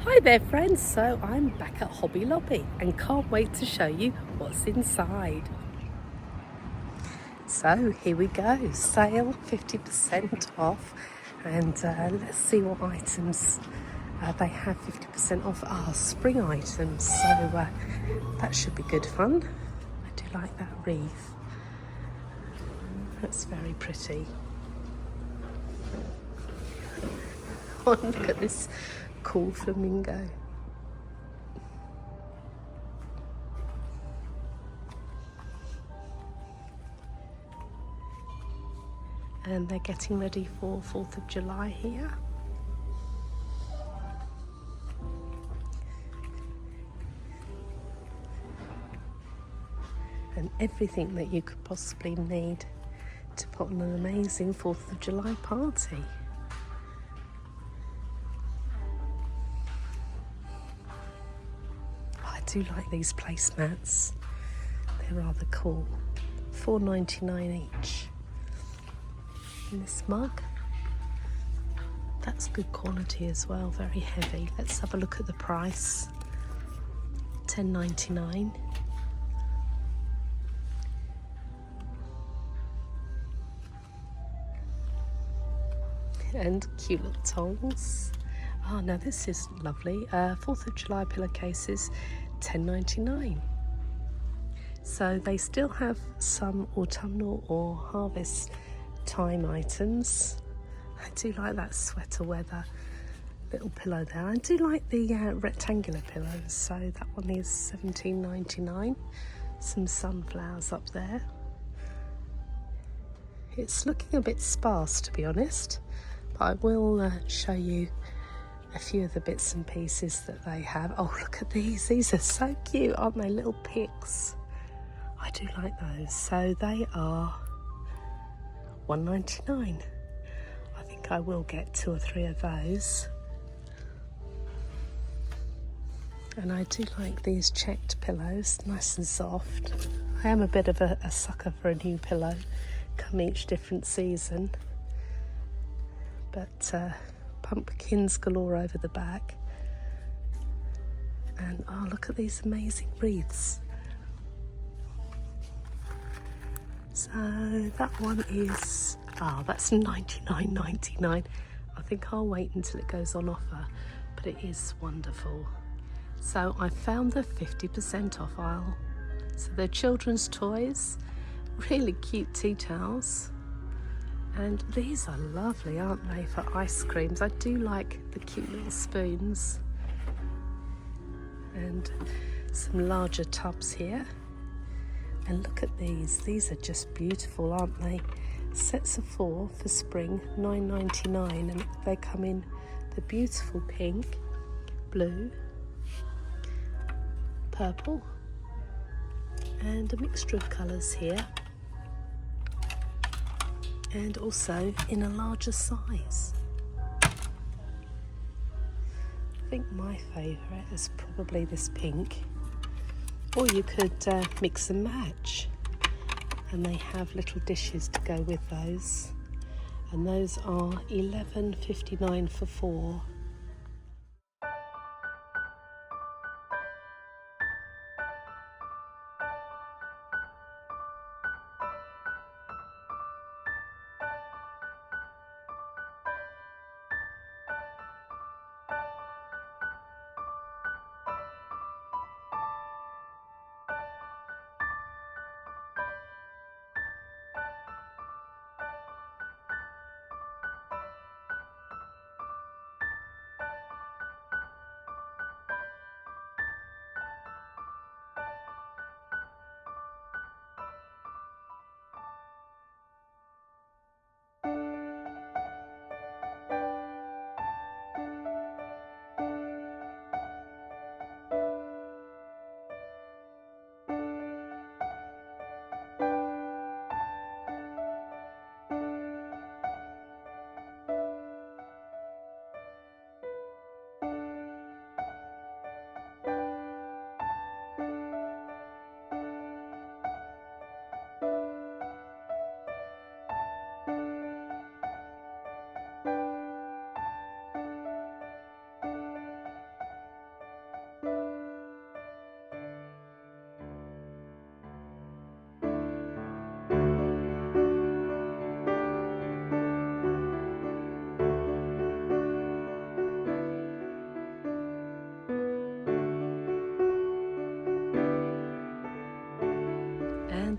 Hi there friends, so I'm back at Hobby Lobby and can't wait to show you what's inside. So here we go, sale 50% off, and let's see what items they have 50% off. Spring items, so that should be good fun. I do like that wreath, that's very pretty. Oh, look at this cool flamingo. And they're getting ready for 4th of July here. And everything that you could possibly need to put on an amazing 4th of July party. I do like these placemats. They're rather cool. $4.99 each. And this mug, that's good quality as well, very heavy. Let's have a look at the price. $10.99. And cute little tongs. Oh, now this is lovely. 4th of July pillowcases, $10.99. So they still have some autumnal or harvest time items. I do like that sweater weather little pillow there. I do like the rectangular pillows, so that one is $17.99. Some sunflowers up there. It's looking a bit sparse, to be honest, but I will show you a few of the bits and pieces that they have. Oh, look at these. These are so cute, aren't they? Little pigs. I do like those. So they are $1.99. I think I will get 2 or 3 of those. And I do like these checked pillows, nice and soft. I am a bit of a sucker for a new pillow, come each different season. But pumpkins galore over the back. And oh, look at these amazing wreaths. So that one is, that's $99.99. I think I'll wait until it goes on offer, but it is wonderful. So I found the 50% off aisle. So they're children's toys, really cute tea towels. And these are lovely, aren't they, for ice creams? I do like the cute little spoons. And some larger tubs here. And look at these are just beautiful, aren't they? Sets of 4 for spring, $9.99, and they come in the beautiful pink, blue, purple, and a mixture of colours here, and also in a larger size. I think my favourite is probably this pink. Or you could mix and match, and they have little dishes to go with those, and those are $11.59 for 4.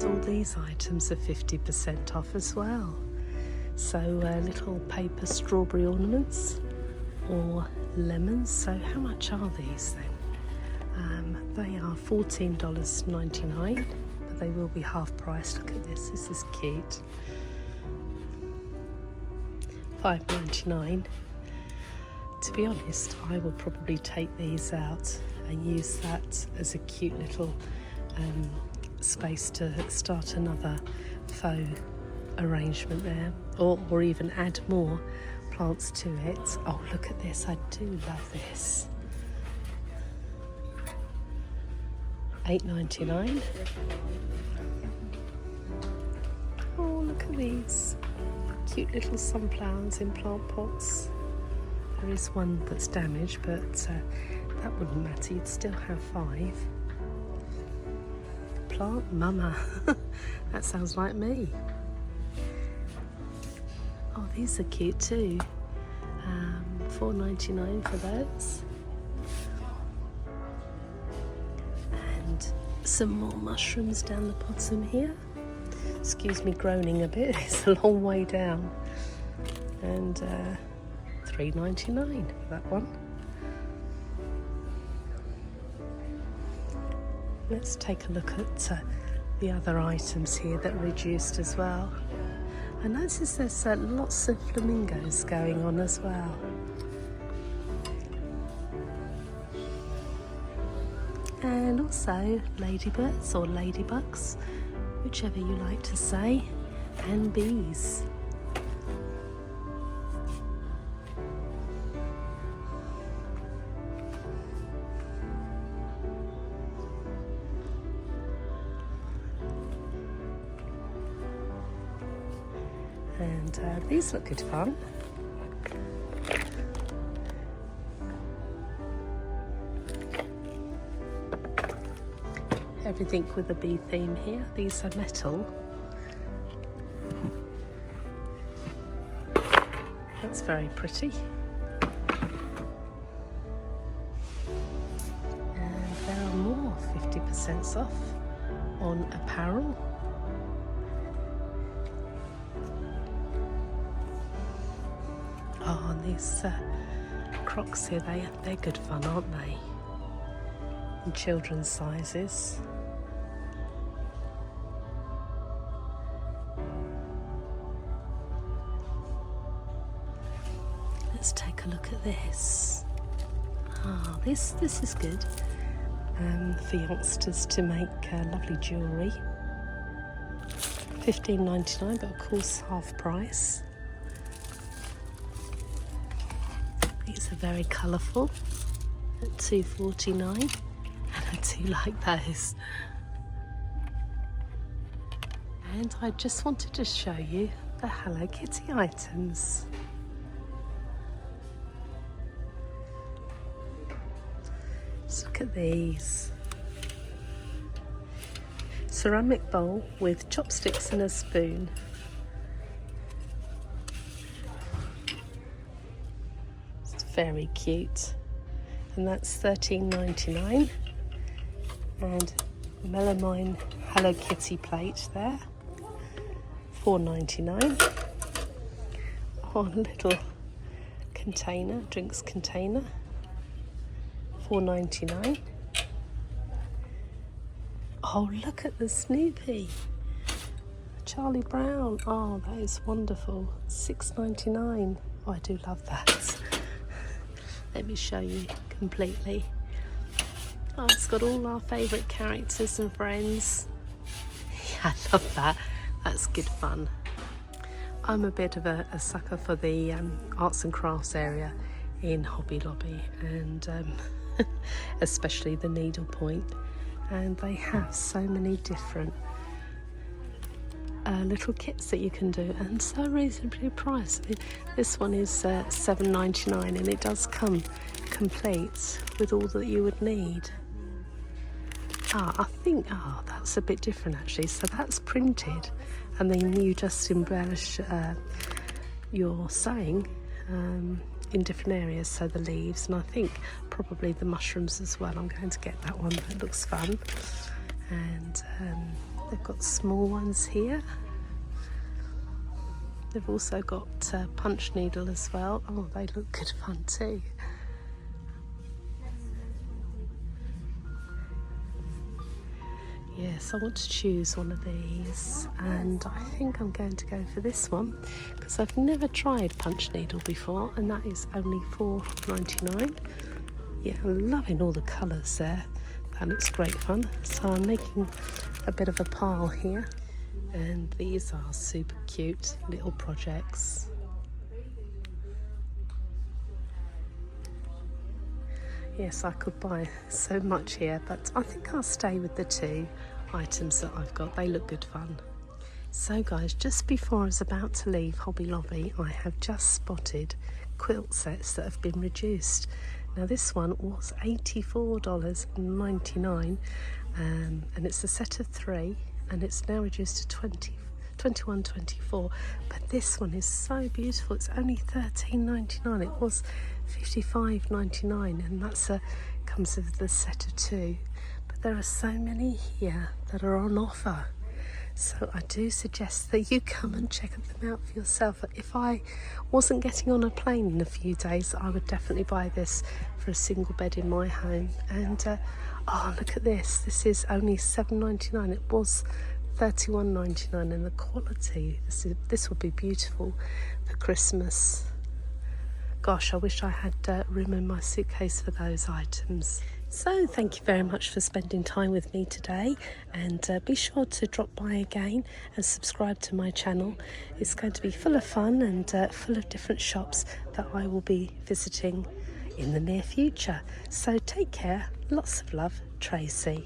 and all these items are 50% off as well. So little paper strawberry ornaments or lemons. So how much are these then? They are $14.99, but they will be half price. Look at this, this is cute. $5.99. To be honest, I will probably take these out and use that as a cute little space to start another faux arrangement there, or even add more plants to it. Oh, look at this, I do love this. $8.99. Oh, look at these cute little sunflowers in plant pots. There is one that's damaged, but that wouldn't matter, you'd still have 5. Plant mama. That sounds like me. Oh, these are cute too. $4.99 for those. And some more mushrooms down the bottom here. Excuse me groaning a bit, it's a long way down. And $3.99 for that one. Let's take a look at the other items here that are reduced as well. I notice there's lots of flamingos going on as well. And also ladybirds or ladybugs, whichever you like to say, and bees. And these look good fun. Everything with a bee theme here. These are metal. That's very pretty. And there are more 50% off on apparel. Oh, and these crocs here, they're good fun, aren't they? In children's sizes. Let's take a look at this. Ah, this is good for youngsters to make lovely jewellery. $15.99, but of course half price. These are very colourful at $2.49, and I do like those. And I just wanted to show you the Hello Kitty items. Just look at these. Ceramic bowl with chopsticks and a spoon. It's very cute. And that's $13.99. And melamine Hello Kitty plate there. $4.99. Oh, a little container, drinks container. $4.99. Oh, look at the Snoopy. Charlie Brown. Oh, that is wonderful. $6.99. Oh, I do love that. Let me show you completely. Oh, it's got all our favourite characters and friends. Yeah, I love that. That's good fun. I'm a bit of a sucker for the arts and crafts area in Hobby Lobby, and especially the needlepoint. And they have so many different little kits that you can do, and so reasonably priced. This one is $7.99, and it does come complete with all that you would need. I think, that's a bit different actually. So that's printed, and then you just embellish your sewing in different areas, so the leaves, and I think probably the mushrooms as well. I'm going to get that one, that looks fun. And They've got small ones here. They've also got punch needle as well. Oh, they look good fun too. Yes, I want to choose one of these, and I think I'm going to go for this one because I've never tried punch needle before, and that is only $4.99. Yeah, I'm loving all the colours there. That looks great fun. So I'm making a bit of a pile here, and these are super cute little projects. Yes, I could buy so much here, but I think I'll stay with the two items that I've got. They look good fun. So guys, just before I was about to leave Hobby Lobby, I have just spotted quilt sets that have been reduced. Now this one was $84.99, and it's a set of 3, and it's now reduced to $21.24. But this one is so beautiful. It's only $13.99. It was $55.99, and comes with the set of 2. But there are so many here that are on offer. So I do suggest that you come and check them out for yourself. If I wasn't getting on a plane in a few days, I would definitely buy this for a single bed in my home. And oh, look at this. This is only $7.99. It was $31.99, and the quality, this would be beautiful for Christmas. Gosh, I wish I had room in my suitcase for those items. So thank you very much for spending time with me today, and be sure to drop by again and subscribe to my channel. It's going to be full of fun and full of different shops that I will be visiting in the near future. So take care, lots of love, Tracy.